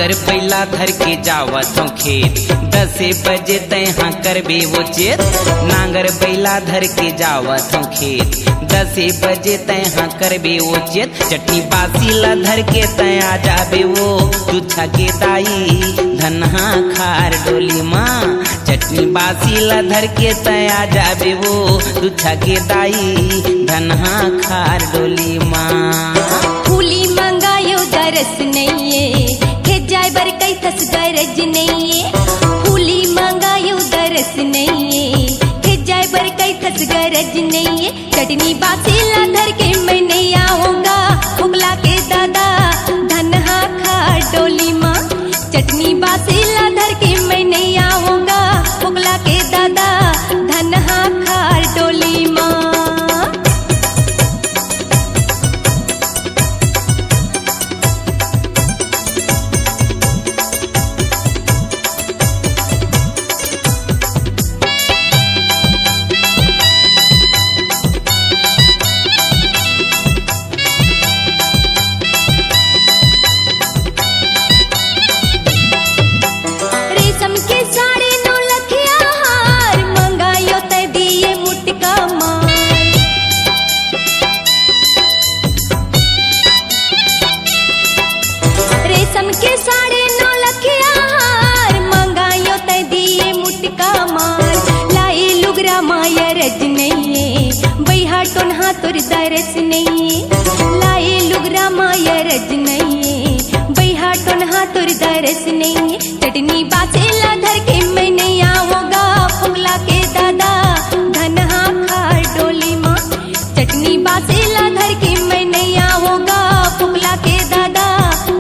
नांगर बैला धर के जावत हूँ खेत, 10 बजे तैहा करबे वो चेत। नांगर बैला धर के जावत हूँ खेत, 10 बजे तैहा करबे वो चेत। चटनी बासी ला धर के तैया जाबे वो, तुझा के दाई धनहा खार डोली माँ। चटनी बासी ला धर के तैया जाबे वो, तुझा के दाई धनहा खार डोली माँ। फूली मंगायो दरस नहीं खेत जाय बर कई थस गरज नहीं। फूली मंगायो दरस नहीं खेत जाय बर कई थस गरज नहीं। चटनी बासी ला धर के मैं नहीं आऊंगा, फुगला के दादा धनहा खा डोली माँ। चटनी बासी ला धर के मैं नहीं आऊंगा, फुगला के दादा धनहा खा डोली माँ। रेशम के साड़े 9 लखिया हार मंगायो तै दिए मुटका मार। लाई लुगरा माया रज नहीं बैहा टोन्हा तोर दरस